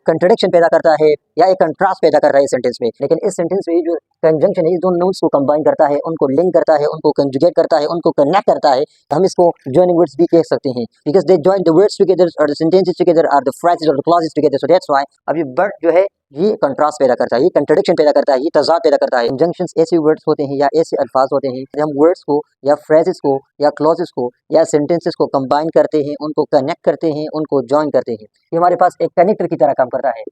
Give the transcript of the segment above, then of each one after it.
Contradiction पैदा करता है या एक कंट्रास्ट पैदा करता है इस सेंटेंस में। लेकिन इस सेंटेंस में जो कंजंक्शन है ये दोनों नाउन्स को कंबाइन करता है, उनको लिंक करता है, उनको कंजुगेट करता है, उनको कनेक्ट करता है। हम इसको जॉइनिंग वर्ड्स भी कह सकते हैं, because they join the words together और द सेंटेंसेस टुगेदर और द फ्रेजेस और the clauses together, so that's why अब ये वर्ड जो है ये कंट्रास्ट पैदा करता है, ये कंट्रडिक्शन पैदा करता है, ये तजाद पैदा करता है। कंजंक्शंस ऐसे वर्ड्स होते हैं या ऐसे अल्फाज होते हैं हम वर्ड्स को या फ्रेजेस को या क्लॉजेस को या सेंटेंसेस को कंबाइन करते हैं, उनको कनेक्ट करते हैं, उनको जॉइन करते हैं। ये हमारे पास एक कनेक्टर की तरह काम करता है।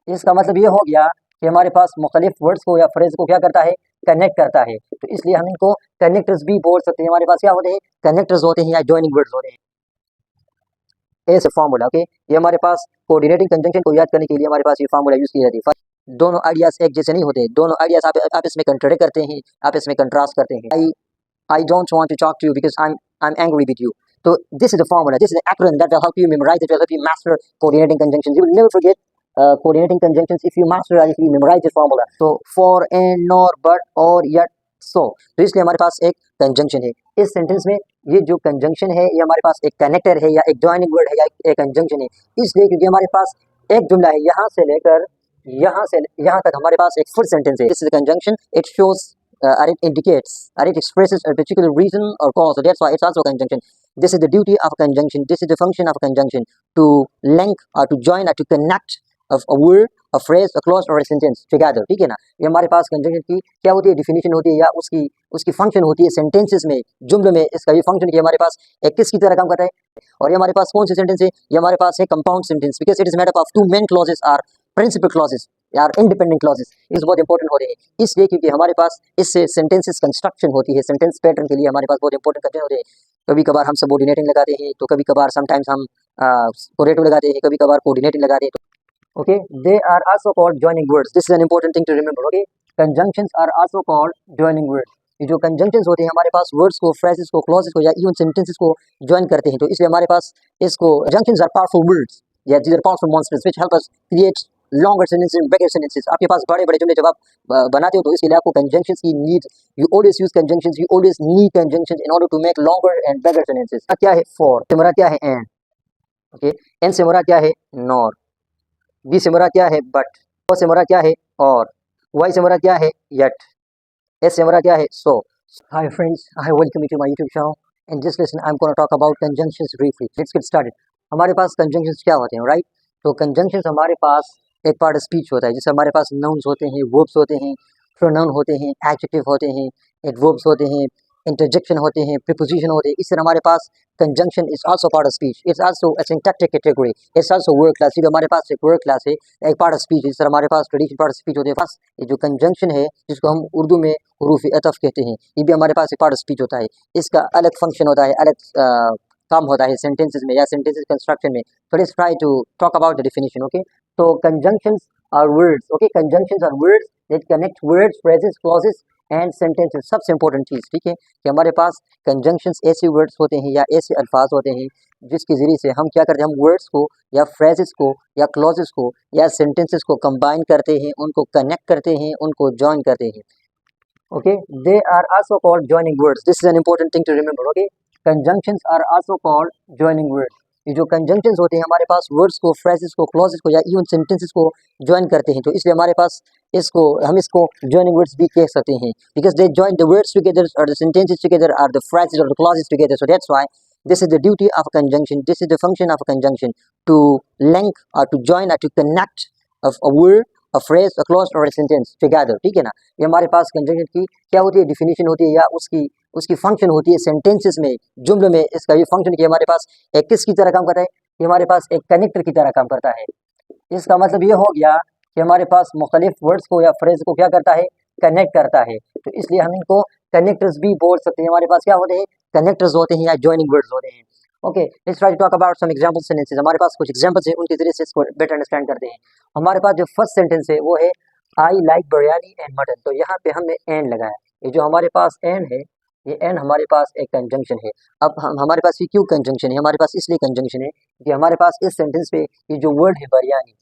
इसका मतलब ये हो गया कि हमारे पास मुख्तलिफ वर्ड्स को या फ्रेज को क्या करता है, कनेक्ट करता है। तो इसलिए हम इनको कनेक्टर्स भी बोल सकते हैं। हमारे पास क्या होते हैं, कनेक्टर्स होते हैं या जॉइनिंग वर्ड्स होते हैं। ऐसे फार्मूला, ओके, ये हमारे पास कोऑर्डिनेटिंग कंजंक्शन को याद करने के लिए हमारे पास ये फार्मूला यूज की जाती है। दोनों आइडियाज एक जैसे नहीं होते, दोनों आइडियाज आप इसमें कंट्राडिक्ट करते हैं, आप इसमें कंट्रास्ट करते हैं। I don't want to talk to you because I am angry with you. तो this is the formula, this is the acronym that will help you memorise, it will help you master coordinating conjunctions. You will never forget coordinating conjunctions if you master or if you memorize the formula. So for, and, nor, but, or, yet, so. तो इसलिए हमारे पास एक conjunction है इस sentence में। ये जो कंजंक्शन है ये हमारे पास एक कनेक्टर है या एक जॉइनिंग वर्ड है या एक कंजंक्शन है, इसलिए क्योंकि हमारे पास एक जुमला है यहाँ से लेकर यहाँ से यहाँ तक हमारे पास एक फुल सेंटेंस है। This is a conjunction, it shows or it indicates or it expresses a particular reason or cause, so that's why it's also a conjunction. This is the duty of a conjunction, this is the function of a conjunction, to link or to join or to connect of a word, a phrase, a clause or a sentence together, ठीक है ना। ये हमारे पास conjunction की क्या होती है, डिफिनीशन होती है या उसकी फंक्शन होती है सेंटेंसेस में, जुमले में। इसका ये फंक्शन कि हमारे पास एक किसकी तरह काम करता है, और ये हमारे पास कौन सी सेंटेंस है, ये हमारे पास है compound sentence, because it is made up of two main clauses और प्रिंसिपल क्लॉजेस यार इंडिपेंडेंट क्लॉजेस। इस बहुत इंपॉर्टेंट होते हैं इसलिए क्योंकि हमारे पास इससे सेंटेंसेस कंस्ट्रक्शन होती है, सेंटेंस पैटर्न के लिए हमारे पास बहुत इंपॉर्टेंट कंटेंट होते हैं। कभी कभार हम सबऑर्डिनेटिंग लगाते हैं, तो कभी कभार समटाइम्स हम कोरेटिव लगाते हैं, कभी कभार कोऑर्डिनेटिंग लगाते हैं। Okay, they are also called joining words. This is an important thing to remember. Okay, conjunctions are also called joining words. ये जो conjunctions होते हैं हमारे पास words को, phrases को, clauses को या even sentences को join करते हैं, तो इसलिए हमारे पास इसको conjunctions are powerful words. Yeah, these are powerful monsters which help us create longer sentences and bigger sentences. आपके पास बड़े बड़े जुमले जब आप बनाते हो तो इसके लिए आपको conjunctions की need, you always use conjunctions, you always need conjunctions in order to make longer and bigger sentences. क्या है for, से मुराद क्या है and, okay, and से मुराद क्या है nor, बी से मुराद क्या है बट, ओ से मुराद क्या है और, वाई से मुराद क्या है येट, एस से मुराद क्या है so. Hi friends, I welcome you to my YouTube channel and this lesson I am gonna talk about conjunctions briefly. Let's get started. हमारे पास कंजंक्शंस क्या होते हैं, राइट? तो कंजंक्शंस हमारे पास एक पार्ट ऑफ स्पीच होता है, जैसे हमारे पास नाउन्स होते हैं, वर्ब्स होते हैं, प्रोनाउन होते हैं, एडजेक्टिव होते हैं, एडवर्ब्स होते हैं, इंटरजेक्शन होते हैं, प्रीपोजिशन होते हैं। इस तरह हमारे पास conjunction is also part of speech, it's also a syntactic category, it's also word class. हमारे पास एक वर्ड क्लास है, एक पार्ट ऑफ स्पीच। इस तरह हमारे पास ट्रेडिशनल पार्ट ऑफ स्पीच होते हैं। पास ये जो कंजंक्शन है जिसको हम उर्दू में हुरूफ अतफ कहते हैं, ये भी हमारे पास एक पार्ट ऑफ स्पीच होता है। इसका अलग फंक्शन होता है, अलग काम होता है सेंटेंसेस में या सेंटेंसेस कंस्ट्रक्शन में। तो let's try to talk about the definition. Okay, तो conjunctions are words, okay, conjunctions are words that connect words, phrases, clauses and sentences. सबसे इंपॉर्टेंट चीज़, ठीक है, कि हमारे पास कंजंक्शंस ऐसे वर्ड्स होते हैं या ऐसे अल्फाज होते हैं जिसके ज़रिए से हम क्या करते हैं, हम वर्ड्स को या फ्रेजेस को या क्लॉजेस को या सेंटेंसेस को कंबाइन करते हैं, उनको कनेक्ट करते हैं, उनको जॉइन करते हैं। Okay, they are also called joining words. This is an important thing to remember. Okay, conjunctions are also called joining words. ये जो कंजंक्शंस होते हैं हमारे पास वर्ड्स को, फ्रेजेस को, क्लॉजेस को या इवन सेंटेंसेस को जॉइन करते हैं, तो इसलिए हमारे पास हम इसको जॉइनिंग वर्ड्स भी कह सकते हैं, because they join the words together और द सेंटेंसेस टुगेदर और द फ्रेजेस और the clauses together, so that's why this is the duty of a conjunction, this is the function of a conjunction, to link और to join और to connect of a word, a phrase, a clause और a sentence together, ठीक है ना। ये हमारे पास conjunction की क्या होती है, डिफिनीशन होती है या उसकी फंक्शन होती है सेंटेंसेस में, जुमले में। इसका ये फंक्शन कि हमारे पास एक किसकी तरह काम करता है, ये हमारे पास एक कनेक्टर की तरह काम करता है। इसका मतलब ये हो गया कि हमारे पास मुख्तलिफ वर्ड्स को या फ्रेज को क्या करता है, कनेक्ट करता है। तो इसलिए हम इनको कनेक्टर्स भी बोल सकते हैं। हमारे पास क्या होते हैं, कनेक्टर्स होते हैं या जॉइनिंग वर्ड्स होते हैं। Okay, let's try to talk about some example sentences. हमारे पास कुछ एग्जांपल्स हैं, उनके जरिए से इसको बेटर अंडरस्टैंड करते हैं। हमारे पास जो फर्स्ट सेंटेंस है वो है I like biryani and mutton. तो यहाँ पे हमने एंड लगाया। ये जो हमारे पास एंड है, ये एंड हमारे पास एक कंजंक्शन है। अब हमारे पास ये क्यों कंजंक्शन है, हमारे पास इसलिए कंजंक्शन है कि हमारे पास इस सेंटेंस पे ये जो वर्ड है बिरयानी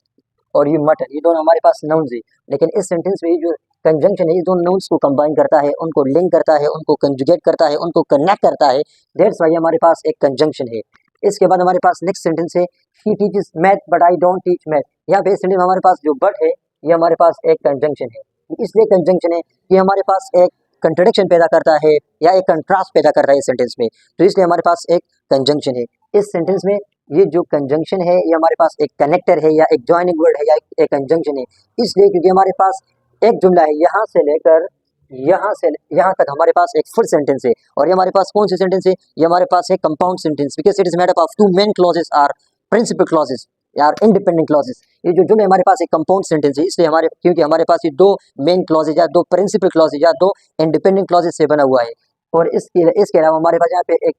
और ये मटन, ये दोनों हमारे पास नाउन्स है, लेकिन इस सेंटेंस में ये जो कंजंक्शन है ये दोनों नाउन्स को कंबाइन करता है, उनको लिंक करता है, उनको कंजुगेट करता है, उनको कनेक्ट करता है। दैट्स व्हाई हमारे पास एक कंजंक्शन है। इसके बाद हमारे पास नेक्स्ट सेंटेंस है she teaches math but I don't teach math. यहाँ पे इस सेंटेंस में हमारे पास जो बट है ये हमारे पास एक कंजंक्शन है, इसलिए कंजंक्शन है ये हमारे पास एक कंट्रडिक्शन पैदा करता है या एक कंट्रास्ट पैदा करता है इस सेंटेंस में, तो इसलिए हमारे पास एक कंजंक्शन है। इस सेंटेंस में ये जो कंजंक्शन है ये हमारे पास एक कनेक्टर है या एक जॉइनिंग वर्ड है या एक कंजंक्शन है, इसलिए क्योंकि हमारे पास एक जुमला है यहाँ से लेकर यहाँ तक हमारे पास एक फुल सेंटेंस है, और ये हमारे पास कौन सी सेंटेंस है, ये हमारे पास है compound sentence, because it is made up of two main clauses are principal clauses यार इंडिपेंडेंट क्लॉजेस। ये जो जुमले हमारे पास एक कंपाउंड सेंटेंस है, इसलिए हमारे क्योंकि हमारे पास ये दो मेन क्लॉजेज या दो प्रिंसिपल क्लॉजेज या दो इंडिपेंडेंट क्लॉजेज से बना हुआ है। और इसके अलावा हमारे पास यहाँ पे एक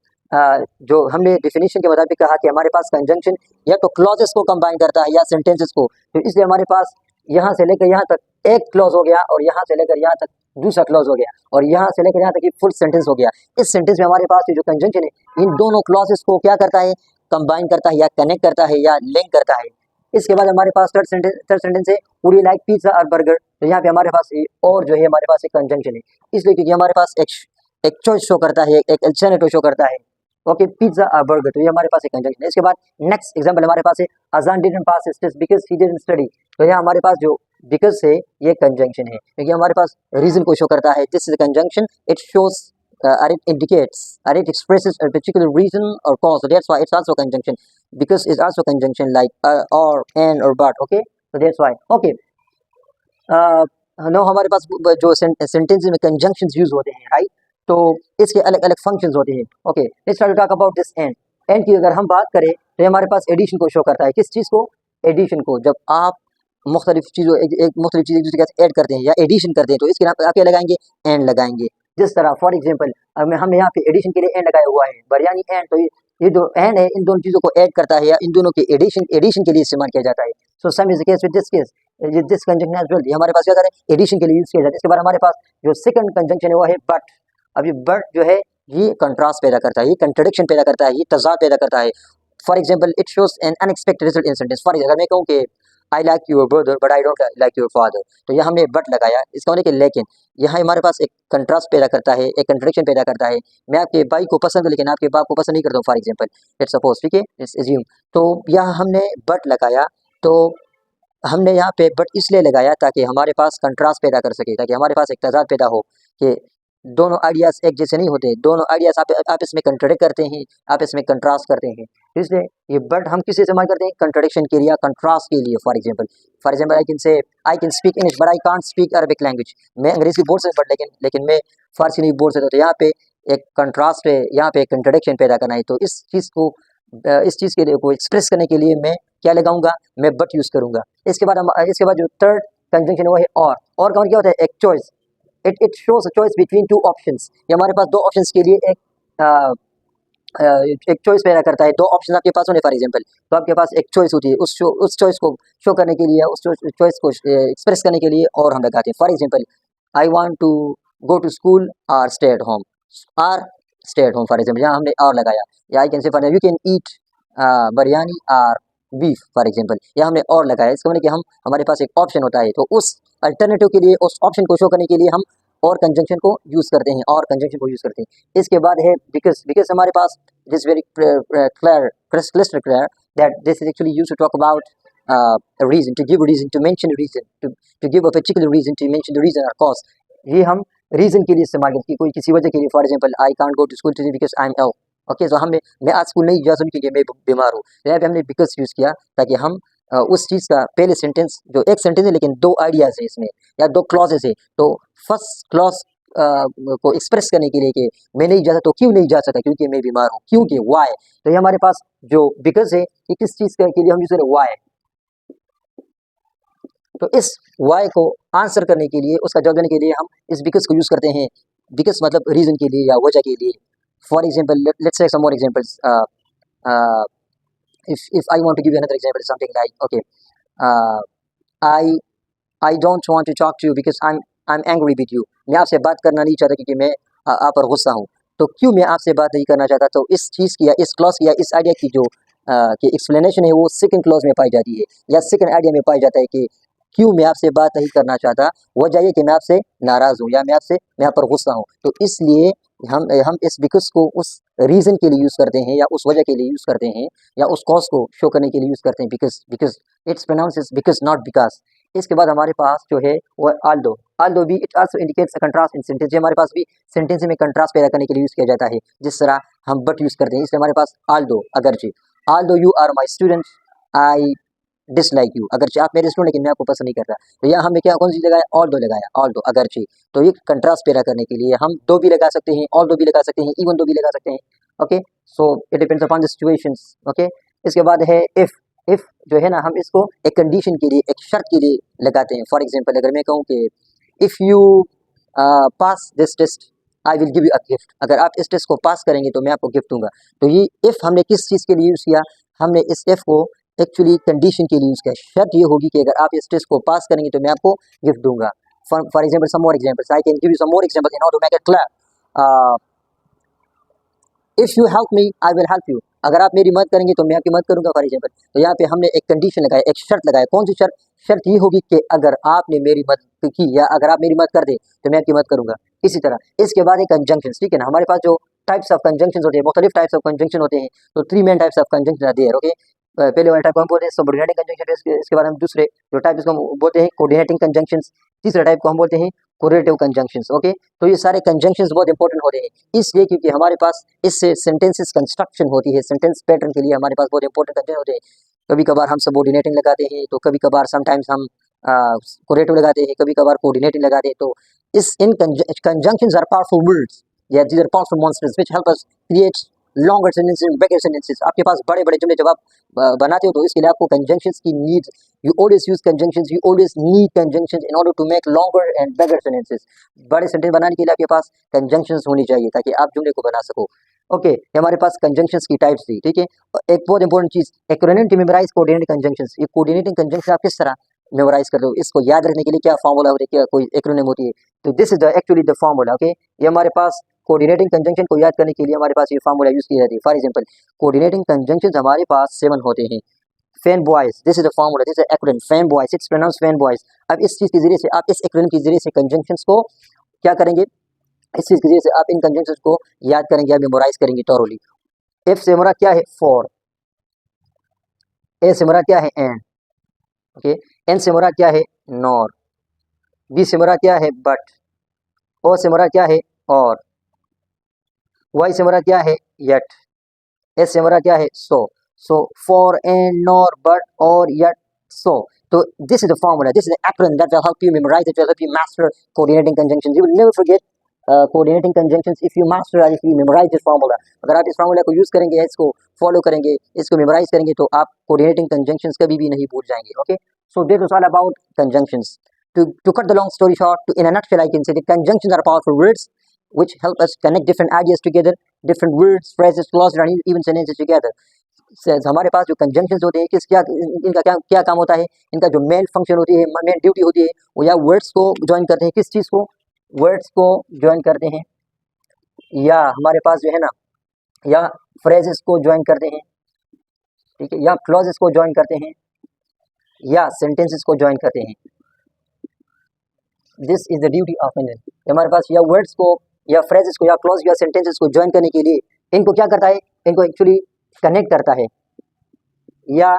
जो हमने डिफिनीशन के मुताबिक कहा कि हमारे पास कंजंक्शन या तो क्लॉजेस को कंबाइन करता है या सेंटेंसेस को, तो इसलिए हमारे पास यहाँ से लेकर यहाँ तक एक क्लॉज हो गया और यहाँ से लेकर यहाँ तक दूसरा क्लॉज हो गया और यहाँ से लेकर यहाँ तक ये फुल सेंटेंस हो गया। इस सेंटेंस में हमारे पास ये जो कंजंक्शन है इन दोनों क्लॉजेस को क्या करता है, कंबाइन करता है या कनेक्ट करता है या लिंक करता है। इसके बाद हमारे पास थर्ड सेंटेंस है वुड यू लाइक पिज्जा और बर्गर, तो यहाँ पे हमारे पास और जो है हमारे पास एक कंजंक्शन है, इसलिए क्योंकि हमारे पास एक चॉइस शो करता है, एक अल्टरनेटिव शो करता है, ओके पिज्जा और बर्गर, तो ये हमारे पास एक कंजंक्शन है। इसके बाद नेक्स्ट एग्जांपल हमारे पास है अजान didn't pass his test because he didn't study, तो यहाँ हमारे पास जो बिकॉज़ है ये कंजंक्शन है क्योंकि हमारे पास रीजन को शो करता है, this is a conjunction, it shows or it indicates or it expresses a particular reason or cause, so that's why it's also conjunction, because it's also conjunction like or and or but, okay, so that's why okay no हमारे पास जो sentence में conjunctions use होते हैं right, तो इसके अलग अलग फंक्शंस होते हैं। Okay let's try to talk about this and की अगर हम बात करें तो हमारे पास एडिशन को शो करता है, किस चीज़ को, एडिशन को। जब आप मुख्तलिफ चीज़ों एक मुख्तलिफ चीज़ एक दूसरे के साथ ऐड करते हैं या एडिशन करते हैं तो इसके नाम आप क्या लगाएंगे, एंड लगाएंगे। जिस तरह फॉर एग्जांपल हमने यहाँ पे एडिशन के लिए एंड लगाया हुआ है, बिरयानी एंड, तो ये जो एंड है इन दोनों चीज़ों को ऐड करता है या इन दोनों के एडिशन के लिए इस्तेमाल किया जाता है। So some is the case with this case, this conjunction as well, ये हमारे पास क्या करें, एडिशन के लिए यूज किया जाता है। इसके बाद हमारे पास जो सेकंड कंजंक्शन है वो है बट। अब ये बट जो है ये कंट्रास्ट पैदा करता है, ये कंट्रडिक्शन पैदा करता है, ये तजाद पैदा करता है। For example it shows N unexpected result in sentence. For example मैं कहूँ कि I like your brother but I don't like your father, तो यहाँ हमने बट लगाया, इसका होने के लेकिन यहाँ हमारे पास एक कंट्रास्ट पैदा करता है, एक कंट्रडिक्शन पैदा करता है। मैं आपके भाई को पसंद हूँ लेकिन आपके बाप को पसंद नहीं करता हूँ, फॉर एग्जाम्पल लेट्स सपोज, ठीक है, लेट्स अज्यूम, तो यहाँ हमने बट लगाया, तो हमने यहाँ पे बट इसलिए लगाया ताकि हमारे पास कंट्रास्ट पैदा कर सके, ताकि हमारे पास एक तजाद पैदा हो कि दोनों आइडियाज़ एक जैसे नहीं होते, दोनों आइडियाज़ आपस में कंट्रडिक्ट करते हैं, आपस में कंट्रास्ट करते हैं, इसलिए ये बट हम किस इस्तेमाल करते हैं, कंट्रडिक्शन के लिए, कंट्रास्ट के लिए। For example I can speak English but I can't speak Arabic language, मैं अंग्रेजी बोल सकता बट लेकिन मैं फारसी नहीं बोल सकता, तो यहाँ पे एक कंट्रास्ट है, यहाँ पे कंट्रडिक्शन पैदा करना है। तो इस चीज़ के लिए को एक्सप्रेस करने के लिए मैं क्या लगाऊंगा, मैं बट यूज़ करूंगा। इसके बाद जो थर्ड कंजंक्शन है वो है और का क्या होता है, एक choice, it shows a choice between two options, ये हमारे पास दो ऑप्शंस के लिए एक चॉइस पैदा करता है। दो ऑप्शन आपके पास होने फॉर एग्जांपल, तो आपके पास एक चॉइस होती है, उस चॉइस को शो करने के लिए, उस चॉइस को एक्सप्रेस करने के लिए और हम लगाते हैं। For example I want to go to school और stay at home, for example यहाँ हमने और लगाया, या I can say for you can eat biryani और बीफ, फॉर एग्जांपल यहाँ हमने और लगाया। इसका मतलब कि हमारे पास एक ऑप्शन होता है, तो उस अल्टरनेटिव के लिए, उस ऑप्शन को शो करने के लिए हम और कंजंक्शन को यूज़ करते हैं, और कंजंक्शन को यूज़ करते हैं। इसके बाद है बिकॉज हमारे पास this very clear clear that this is actually used to talk about reason, to give reason, to mention reason, to give a particular reason, to mention the reason और cause. ये हम रीजन के लिए इस्तेमाल करते हैं, कोई किसी वजह के लिए। For example I can't go to school today because I am ill, okay, तो मैं आज स्कूल नहीं जा सकती क्योंकि मैं बीमार हूँ, तो यहाँ पे हमने बिकॉज यूज़ किया ताकि हम उस चीज़ का पहले सेंटेंस जो एक सेंटेंस है लेकिन दो आइडियाज़ है इसमें या दो क्लॉजेस है, तो फर्स्ट क्लॉज को एक्सप्रेस करने के लिए कि मैं नहीं जा सकता, तो क्यों नहीं जा सकता, क्योंकि मैं बीमार हूँ, क्योंकि वाई, तो ये हमारे पास जो बिकॉज है ये किस चीज़ के लिए हम यूज़ करें, वाई। तो इस वाई को आंसर करने के लिए, उसका जवाब देने के लिए हम इस बिकॉज को यूज़ करते हैं, बिकॉज मतलब रीज़न के लिए या वजह के लिए। For example let's take some more examples, if I want to give you another example, something like okay, I don't want to talk to you because I'm angry with you, मैं आपसे बात करना नहीं चाहता क्योंकि मैं आप पर गुस्सा हूँ, तो क्यों मैं आपसे बात नहीं करना चाहता, तो इस चीज़ की या इस क्लॉज की या इस आइडिया की जो कि एक्सप्लेनेशन है वो सेकंड क्लॉज में पाई जाती है या सेकंड आइडिया में पाई जाता है कि क्यों मैं आपसे बात नहीं करना चाहता, वजह ये कि मैं आपसे नाराज़ हूँ या मैं आप पर गुस्सा हूँ। तो इसलिए हम इस बिकॉज़ को उस रीज़न के लिए यूज़ करते हैं या उस वजह के लिए यूज़ करते हैं या उस कॉज़ को शो करने के लिए यूज़ करते हैं, because because it's pronounced as because not because. इसके बाद हमारे पास जो है वो ऑल्दो। ऑल्दो भी it also indicates a contrast in sentence. हमारे पास भी सेंटेंस में कंट्रास्ट पैदा करने के लिए यूज़ किया जाता है, जिस तरह हम बट यूज़ करते हैं। इसलिए हमारे पास ऑल्दो, अगरचे। Although you are my student I dislike you. अगरचे आप मेरे स्टूडेंट, लेकिन मैं आपको पसंद नहीं करता। तो यहाँ हमने क्या कौन सी लगाया, ऑल्दो लगाया, ऑल्दो, अगरचे। तो ये कंट्रास्ट पैदा करने के लिए हम दो भी लगा सकते हैं, ऑल्दो भी लगा सकते हैं, इवन दो भी लगा सकते हैं। Okay, so it depends upon the situations. Okay, इसके बाद है इफ। इफ जो है ना, हम इसको एक कंडीशन के लिए, एक शर्त के लिए लगाते हैं। फॉर एग्जांपल, अगर मैं कहूँ कि if you pass this test I will give you a gift. अगर आप इस टेस्ट को पास करेंगे तो मैं आपको गिफ्ट दूंगा। तो ये इफ हमने किस चीज़ के लिए यूज़ किया, हमने इस इफ को एक्चुअली कंडीशन के लिए यूज़ किया। शर्त ये होगी कि अगर आप इस टेस्ट को पास करेंगे तो मैं आपको गिफ्ट दूंगा। For example, some more examples, I can give you some more example in order to make it clear. If you help me I will help you. अगर आप मेरी मदद करेंगे तो मैं आपकी मदद करूंगा, फॉर एग्जाम्पल। तो यहाँ पे हमने एक कंडीशन लगाया, एक शर्त लगाया। कौन सी शर्त? शर्त ये होगी कि अगर आपने मेरी मदद की या अगर आप मेरी मदद कर दे तो मैं आपकी मदद करूंगा। इसी तरह इसके बाद एक कंजंक्शन, ठीक है ना। हमारे पास जो टाइप्स ऑफ कंजंक्शन होते हैं, मुख्तलिफ टाइप्स ऑफ कंजंक्शन होते हैं। तो 3 main types of conjunction are there. Okay, पहले वाले टाइप को हम बोलते हैं सबऑर्डिनेटिंग कंजंक्शन। इसके बाद हम दूसरे जो टाइप इसको हम बोलते हैं कोऑर्डिनेटिंग कंजंक्शंस। तीसरे टाइप को हम बोलते हैं कोरिलेटिव कंजंक्शंस। ओके, तो ये सारे कंजंक्शंस बहुत इंपॉर्टेंट होते हैं, इसलिए क्योंकि हमारे पास इससे सेंटेंसेस कंस्ट्रक्शन होती है। सेंटेंस पैटर्न के लिए हमारे पास बहुत इंपॉर्टेंट कंजंक्शन होते हैं। कभी कभार हम सबऑर्डिनेटिंग लगाते हैं, तो कभी कभार समटाइम्स हम कोरिलेटिव लगाते हैं, कभी कभार कोऑर्डिनेटिंग लगाते हैं। तो इस इन कंजंक्शंस आर पावरफुल वर्ड्स, या these are powerful monsters which help us create longer sentences, bigger sentences. आपके पास बड़े बड़े जुमले जब आप बनाते हो तो इसके लिए आपको कंजंक्शंस की need, you always use conjunctions, you always need conjunctions in order to make longer and better sentences। बड़े सेंटेंस बनाने के लिए आपके पास कंजंक्शंस होनी चाहिए ताकि आप जुमले को बना सको। ओके, हमारे पास कंजंक्शंस की टाइप्स थी, ठीक है। एक बहुत इंपॉर्टेंट चीज, acronym to memorize coordinating conjunctions. ये कोऑर्डिनेटिंग कंजंक्शन आप किस तरह मेमोराइज करते हो, इसको याद रखने के लिए क्या फार्मूला होता है, क्या कोई एक्रोनिम होती है। तो this is the actually the formula. Okay, ये हमारे पास कोऑर्डिनेटिंग कंजंक्शन को याद करने के लिए हमारे पास ये फार्मूला यूज की जाती है। फॉर एग्जांपल, कोऑर्डिनेटिंग कंजंक्शंस हमारे पास 7 होते हैं। Fan boys, this is a formula, this is acronym fan boys, it's pronounce fan boys. अब इस चीज के जरिए से आप इस एक्रोनिम के जरिए से कंजंक्शंस को क्या करेंगे, इस चीज के जरिए से आप इन कंजंक्शंस को याद करेंगे, आप मेमोराइज करेंगे थॉरोली। एफ से हमारा क्या है, फॉर। ए से हमारा क्या है, एंड। ओके, एन से हमारा क्या है, नॉर। बी से हमारा क्या है, बट। ओ से हमारा क्या है, और। वाई से हमारा क्या है, यट। एस से हमारा क्या है, so. So for, and, nor, but, or, yet, so. So this is the formula, this is the acronym that will help you memorize, it will help you master coordinating conjunctions. You will never forget coordinating conjunctions if you master or if you memorize this formula. अगर आप इस formula को use करेंगे, इसको follow करेंगे, इसको memorize करेंगे तो आप coordinating conjunctions कभी भी नहीं भूल जाएंगे. Okay, so this is all about conjunctions. To cut the long story short, in a nutshell, I can say that conjunctions are powerful words which help us connect different ideas together, different words, phrases, clauses, and even sentences together. हमारे पास जो conjunctions होते हैं, किस क्या इनका क्या क्या काम होता है, इनका जो मेन फंक्शन होती है, मेन ड्यूटी होती है, वो या वर्ड्स को ज्वाइन करते हैं, किस चीज़ को, वर्ड्स को ज्वाइन करते हैं, या हमारे पास जो है ना, या फ्रेजेस को ज्वाइन करते हैं, ठीक है, या क्लॉजेस को ज्वाइन करते हैं, या सेंटेंसेस को ज्वाइन करते हैं। This is the duty of an. हमारे पास या वर्ड्स को या फ्रेजेस को या क्लॉज या सेंटेंसेस को ज्वाइन करने के लिए इनको क्या करता है, इनको एक्चुअली कनेक्ट करता है, या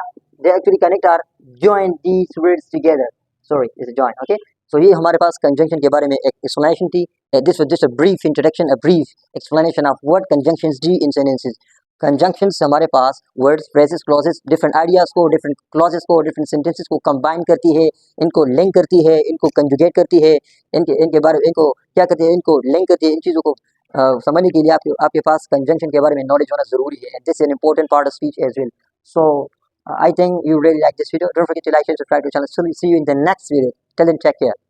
they actually connect or join these words together, sorry is join. Okay, so ये हमारे पास कंजंक्शन के बारे में एक एक्सप्लेनेशन थी। This was just a brief introduction, a brief explanation of what conjunctions do in sentences. Conjunctions हमारे पास words, phrases, clauses, different ideas को, डिफरेंट क्लॉजेस को, डिफरेंट सेंटेंसेस को कंबाइन करती है, इनको लिंक करती है, इनको कंजुगेट करती है, इनके बारे में इनको क्या करती है, इनको लिंक करती है। इन चीज़ों को समझने के लिए आपके पास कंजंक्शन के बारे में नॉलेज होना जरूरी है। This is an important part of speech as well. So I think you really like this video. Don't forget to like, share, subscribe to the channel. See you in the next video. Till then, take care.